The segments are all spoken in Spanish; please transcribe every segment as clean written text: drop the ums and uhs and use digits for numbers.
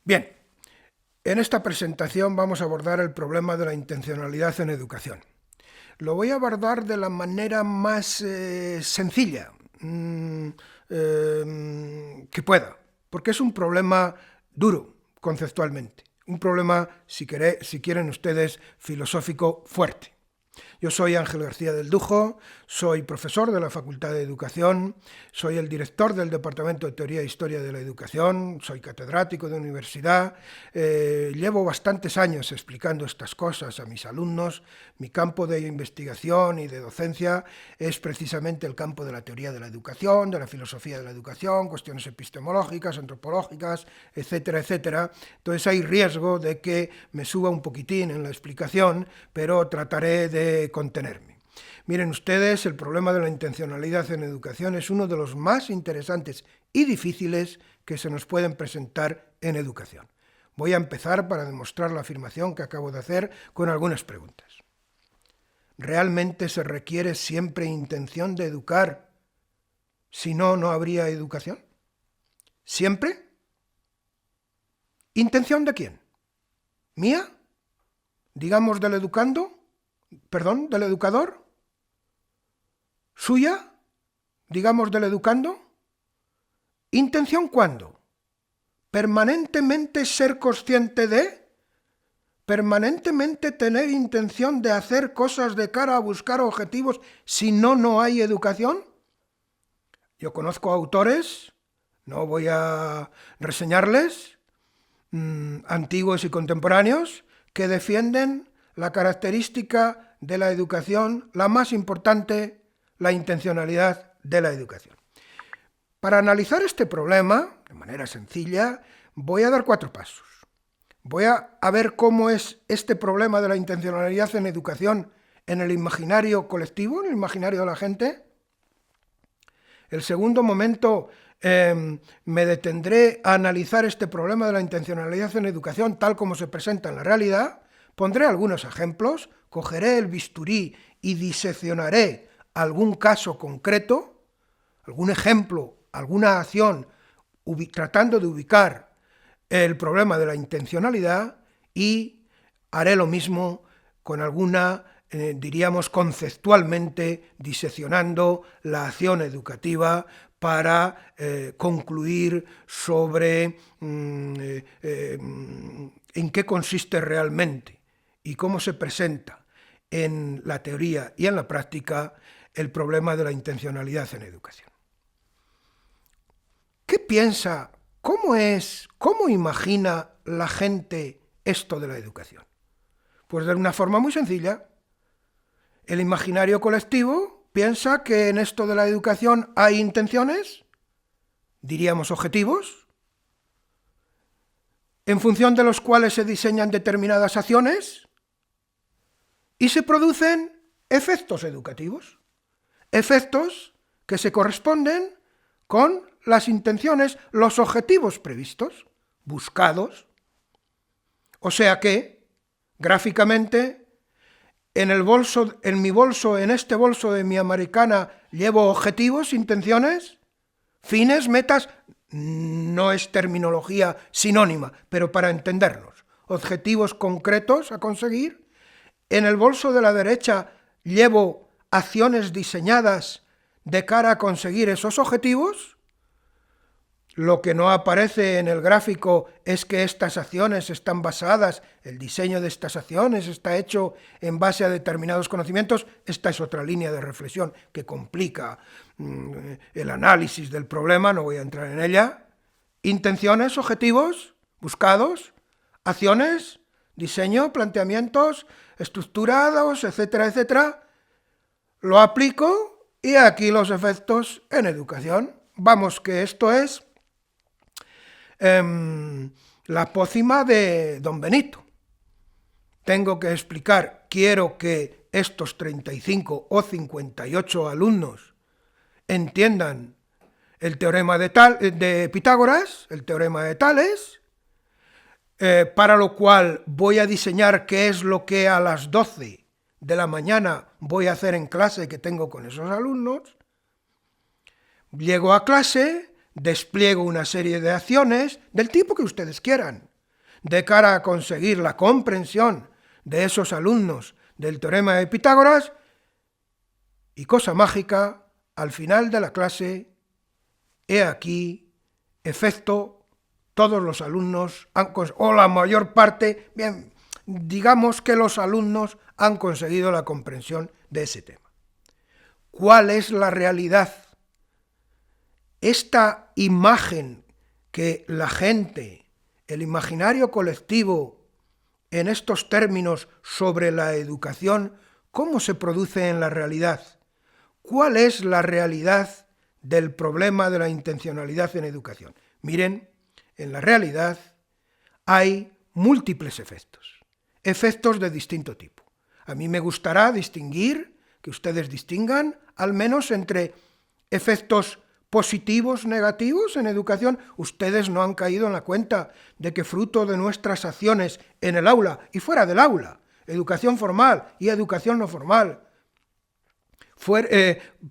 Bien, en esta presentación vamos a abordar el problema de la intencionalidad en educación. Lo voy a abordar de la manera más sencilla que pueda, porque es un problema duro conceptualmente, un problema, si quieren ustedes, filosófico fuerte. Yo soy Ángel García del Dujo, soy profesor de la Facultad de Educación, soy el director del Departamento de Teoría e Historia de la Educación, soy catedrático de universidad, llevo bastantes años explicando estas cosas a mis alumnos. Mi campo de investigación y de docencia es precisamente el campo de la teoría de la educación, de la filosofía de la educación, cuestiones epistemológicas, antropológicas, etcétera, etcétera. Entonces hay riesgo de que me suba un poquitín en la explicación, pero trataré de contenerme. Miren ustedes, el problema de la intencionalidad en educación es uno de los más interesantes y difíciles que se nos pueden presentar en educación. Voy a empezar para demostrar la afirmación que acabo de hacer con algunas preguntas. ¿Realmente se requiere siempre intención de educar? Si no, ¿no habría educación? ¿Siempre? ¿Intención de quién? ¿Mía? ¿Digamos del educando? ¿Perdón? ¿Del educador? ¿Suya? ¿Digamos del educando? ¿Intención cuándo? ¿Permanentemente ser consciente de? ¿Permanentemente tener intención de hacer cosas de cara a buscar objetivos si no, no hay educación? Yo conozco autores, no voy a reseñarles, antiguos y contemporáneos, que defienden la característica de la educación, la más importante, la intencionalidad de la educación. Para analizar este problema, de manera sencilla, voy a dar 4 pasos. Voy a ver cómo es este problema de la intencionalidad en educación en el imaginario colectivo, en el imaginario de la gente. El segundo momento, me detendré a analizar este problema de la intencionalidad en educación tal como se presenta en la realidad. Pondré algunos ejemplos, cogeré el bisturí y diseccionaré algún caso concreto, algún ejemplo, alguna acción, tratando de ubicar el problema de la intencionalidad, y haré lo mismo con alguna, diríamos conceptualmente, diseccionando la acción educativa para concluir sobre en qué consiste realmente y cómo se presenta en la teoría y en la práctica el problema de la intencionalidad en educación. ¿Qué piensa? ¿Cómo imagina la gente esto de la educación? Pues de una forma muy sencilla. El imaginario colectivo piensa que en esto de la educación hay intenciones, diríamos objetivos, en función de los cuales se diseñan determinadas acciones y se producen efectos educativos, efectos que se corresponden con las intenciones, los objetivos previstos, buscados. O sea que, gráficamente, en mi bolso, en este bolso de mi americana, llevo objetivos, intenciones, fines, metas. No es terminología sinónima, pero para entendernos, objetivos concretos a conseguir. En el bolso de la derecha llevo acciones diseñadas de cara a conseguir esos objetivos. Lo que no aparece en el gráfico es que estas acciones están basadas, el diseño de estas acciones está hecho en base a determinados conocimientos. Esta es otra línea de reflexión que complica el análisis del problema, no voy a entrar en ella. Intenciones, objetivos, buscados, acciones, diseño, planteamientos, estructurados, etcétera, etcétera. Lo aplico y aquí los efectos en educación. Vamos, que esto es la pócima de Don Benito. Tengo que explicar, quiero que estos 35 o 58 alumnos entiendan el teorema de Pitágoras, el teorema de Tales, para lo cual voy a diseñar qué es lo que a las 12 de la mañana voy a hacer en clase que tengo con esos alumnos. Llego a clase, despliego una serie de acciones del tipo que ustedes quieran. de cara a conseguir la comprensión de esos alumnos del teorema de Pitágoras, y cosa mágica, al final de la clase, he aquí, efecto, todos los alumnos, o la mayor parte, bien, digamos que los alumnos han conseguido la comprensión de ese tema. ¿Cuál es la realidad? Esta imagen que la gente, el imaginario colectivo, en estos términos sobre la educación, ¿cómo se produce en la realidad? ¿Cuál es la realidad del problema de la intencionalidad en educación? Miren, en la realidad hay múltiples efectos de distinto tipo. A mí me gustará distinguir, que ustedes distingan, al menos entre efectos positivos, negativos en educación. Ustedes no han caído en la cuenta de que fruto de nuestras acciones en el aula y fuera del aula, educación formal y educación no formal,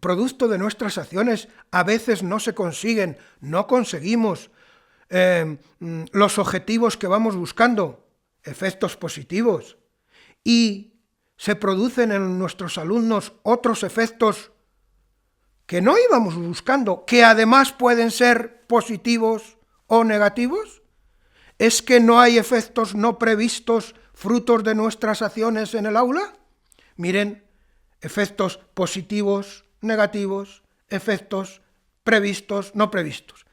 producto de nuestras acciones, a veces no se consiguen, no conseguimos los objetivos que vamos buscando, efectos positivos, y se producen en nuestros alumnos otros efectos que no íbamos buscando, que además pueden ser positivos o negativos. ¿Es que no hay efectos no previstos frutos de nuestras acciones en el aula? Miren, efectos positivos, negativos, efectos previstos, no previstos.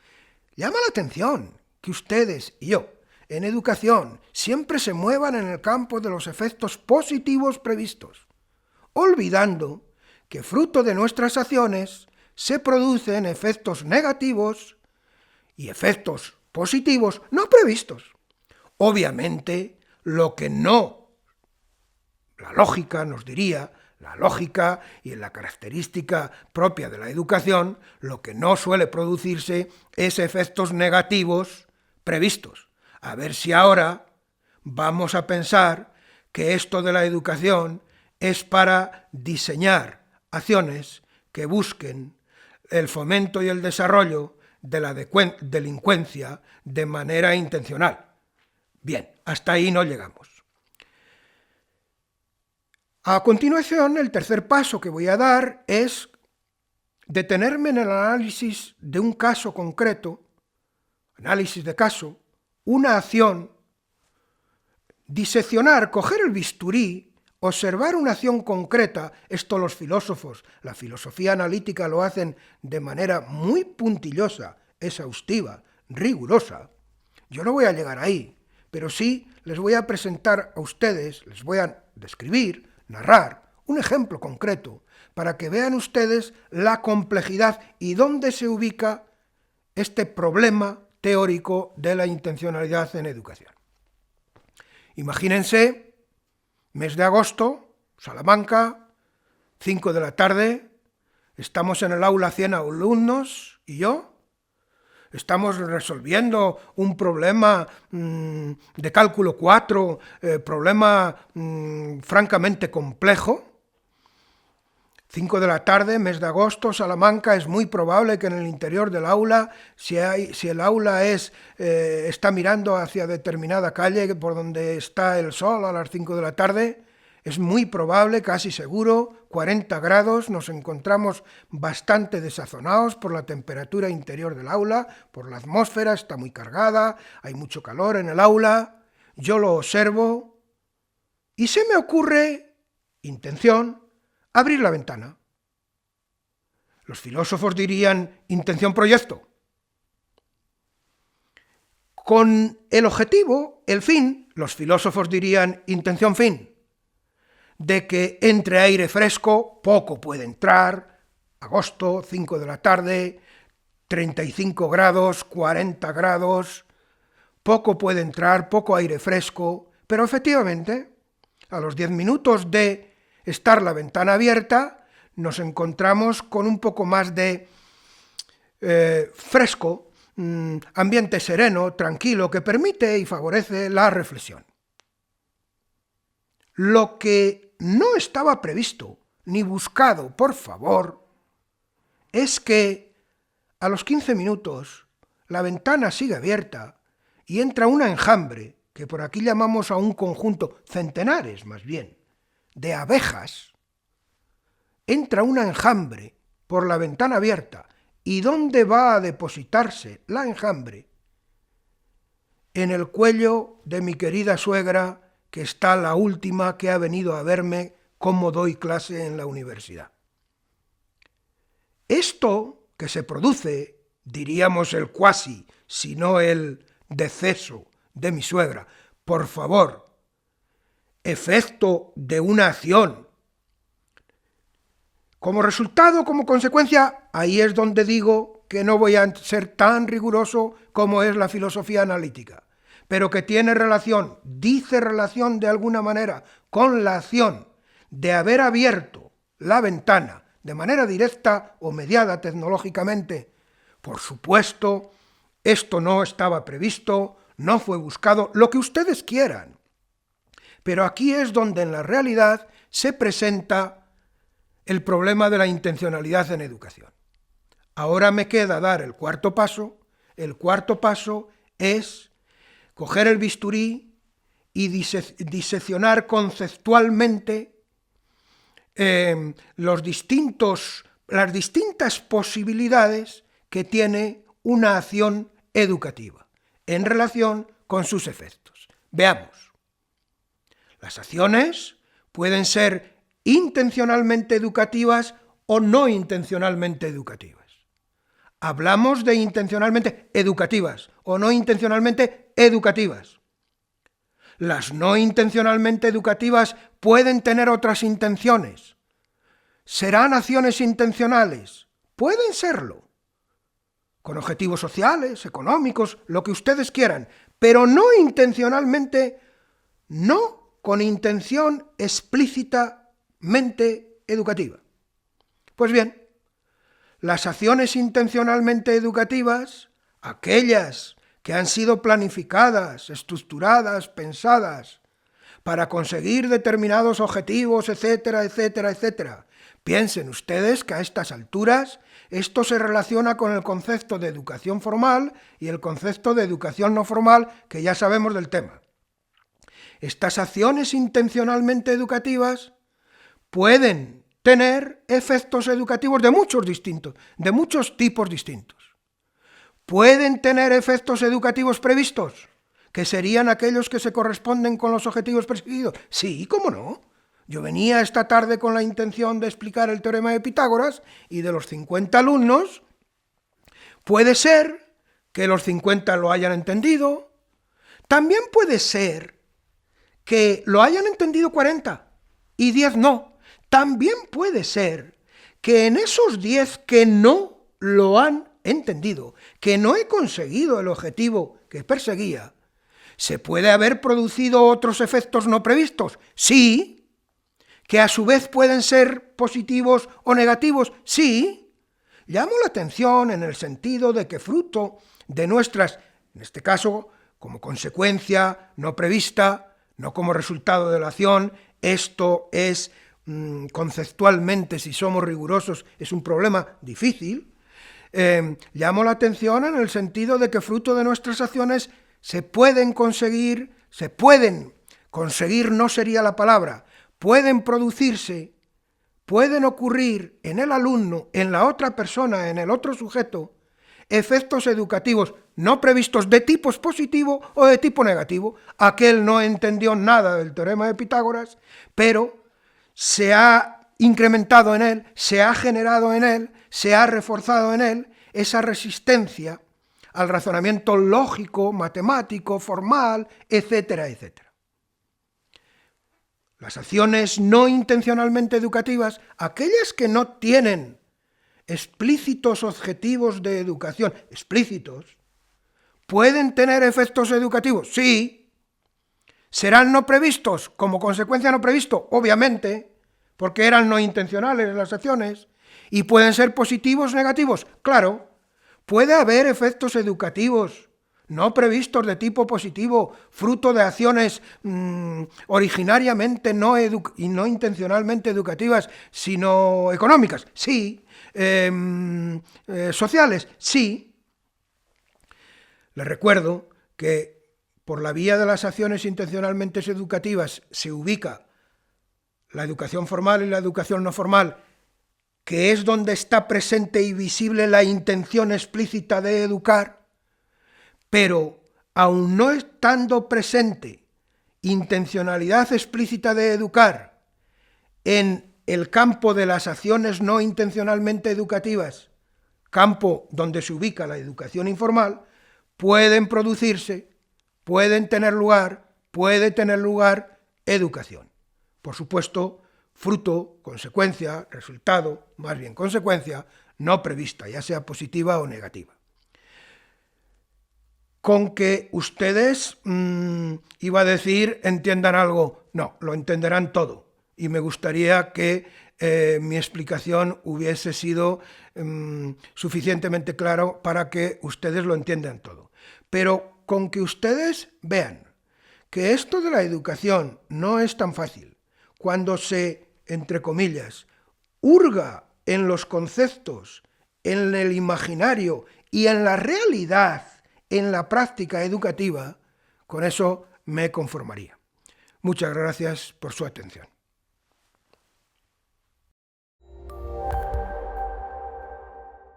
Llama la atención que ustedes y yo, en educación, siempre se muevan en el campo de los efectos positivos previstos, olvidando que fruto de nuestras acciones se producen efectos negativos y efectos positivos no previstos. Obviamente, lo que no, la lógica nos diría, la lógica y la característica propia de la educación, lo que no suele producirse es efectos negativos previstos. A ver si ahora vamos a pensar que esto de la educación es para diseñar acciones que busquen el fomento y el desarrollo de la delincuencia de manera intencional. Bien, hasta ahí no llegamos. A continuación, el tercer paso que voy a dar es detenerme en el análisis de un caso concreto, análisis de caso, una acción, diseccionar, coger el bisturí, observar una acción concreta. Esto los filósofos, la filosofía analítica lo hacen de manera muy puntillosa, exhaustiva, rigurosa. Yo no voy a llegar ahí, pero sí les voy a presentar a ustedes, les voy a describir, narrar un ejemplo concreto para que vean ustedes la complejidad y dónde se ubica este problema teórico de la intencionalidad en educación. Imagínense, mes de agosto, Salamanca, 5 de la tarde, estamos en el aula 100 alumnos y yo. Estamos resolviendo un problema de cálculo 4, problema francamente complejo. 5 de la tarde, mes de agosto, Salamanca. Es muy probable que en el interior del aula, si el aula está mirando hacia determinada calle por donde está el sol a las 5 de la tarde, es muy probable, casi seguro, 40 grados, nos encontramos bastante desazonados por la temperatura interior del aula, por la atmósfera, está muy cargada, hay mucho calor en el aula, yo lo observo y se me ocurre, intención, abrir la ventana. Los filósofos dirían intención proyecto. Con el objetivo, el fin, los filósofos dirían intención fin, de que entre aire fresco, poco puede entrar, agosto, 5 de la tarde, 35 grados, 40 grados, poco puede entrar, poco aire fresco, pero efectivamente, a los 10 minutos de estar la ventana abierta, nos encontramos con un poco más de fresco, ambiente sereno, tranquilo, que permite y favorece la reflexión. Lo que no estaba previsto ni buscado, por favor, es que a los 15 minutos la ventana sigue abierta y entra un enjambre que por aquí llamamos a un conjunto, centenares más bien, de abejas, entra un enjambre por la ventana abierta. ¿Y dónde va a depositarse la enjambre? En el cuello de mi querida suegra, que está la última que ha venido a verme cómo doy clase en la universidad. Esto que se produce, diríamos el cuasi, si no el deceso de mi suegra, por favor, efecto de una acción. Como resultado, como consecuencia, ahí es donde digo que no voy a ser tan riguroso como es la filosofía analítica, pero que tiene relación, dice relación de alguna manera, con la acción de haber abierto la ventana de manera directa o mediada tecnológicamente. Por supuesto, esto no estaba previsto, no fue buscado, lo que ustedes quieran. Pero aquí es donde en la realidad se presenta el problema de la intencionalidad en educación. Ahora me queda dar el cuarto paso. El cuarto paso es coger el bisturí y diseccionar conceptualmente las distintas posibilidades que tiene una acción educativa en relación con sus efectos. Veamos. Las acciones pueden ser intencionalmente educativas o no intencionalmente educativas. Hablamos de intencionalmente educativas o no intencionalmente educativas. Las no intencionalmente educativas pueden tener otras intenciones. ¿Serán acciones intencionales? Pueden serlo, con objetivos sociales, económicos, lo que ustedes quieran, pero no intencionalmente, no con intención explícitamente educativa. Pues bien, las acciones intencionalmente educativas, aquellas que han sido planificadas, estructuradas, pensadas, para conseguir determinados objetivos, etcétera, etcétera, etcétera. Piensen ustedes que a estas alturas esto se relaciona con el concepto de educación formal y el concepto de educación no formal, que ya sabemos del tema. Estas acciones intencionalmente educativas pueden tener efectos educativos de muchos tipos distintos. Pueden tener efectos educativos previstos, que serían aquellos que se corresponden con los objetivos perseguidos. Sí, ¿cómo no? Yo venía esta tarde con la intención de explicar el teorema de Pitágoras y de los 50 alumnos, puede ser que los 50 lo hayan entendido, también puede ser que lo hayan entendido 40 y 10 no. También puede ser que en esos 10 que no lo han entendido, que no he conseguido el objetivo que perseguía, ¿se puede haber producido otros efectos no previstos? Sí. ¿Que a su vez pueden ser positivos o negativos? Sí. Llamo la atención en el sentido de que fruto de nuestras, en este caso, como consecuencia no prevista, no como resultado de la acción, esto es conceptualmente, si somos rigurosos, es un problema difícil. Llamo la atención en el sentido de que fruto de nuestras acciones se pueden conseguir no sería la palabra, pueden producirse, pueden ocurrir en el alumno, en la otra persona, en el otro sujeto, efectos educativos no previstos de tipo positivo o de tipo negativo. Aquel no entendió nada del teorema de Pitágoras, pero se ha incrementado en él, se ha generado en él, se ha reforzado en él esa resistencia al razonamiento lógico, matemático, formal, etcétera, etcétera. Las acciones no intencionalmente educativas, aquellas que no tienen explícitos objetivos de educación, explícitos, ¿pueden tener efectos educativos? Sí. ¿Serán no previstos? Como consecuencia no previsto, obviamente, porque eran no intencionales las acciones. ¿Y pueden ser positivos o negativos? Claro. Puede haber efectos educativos no previstos de tipo positivo, fruto de acciones originariamente no intencionalmente educativas, sino económicas, sí, sociales, sí. Les recuerdo que por la vía de las acciones intencionalmente educativas se ubica la educación formal y la educación no formal, que es donde está presente y visible la intención explícita de educar, pero aun no estando presente intencionalidad explícita de educar en el campo de las acciones no intencionalmente educativas, campo donde se ubica la educación informal, pueden puede tener lugar educación. Por supuesto, fruto, consecuencia, resultado, más bien consecuencia, no prevista, ya sea positiva o negativa. Con que ustedes, iba a decir, entiendan algo, no, lo entenderán todo. Y me gustaría que mi explicación hubiese sido suficientemente claro para que ustedes lo entiendan todo. Pero con que ustedes vean que esto de la educación no es tan fácil, cuando se, entre comillas, hurga en los conceptos, en el imaginario y en la realidad, en la práctica educativa, con eso me conformaría. Muchas gracias por su atención.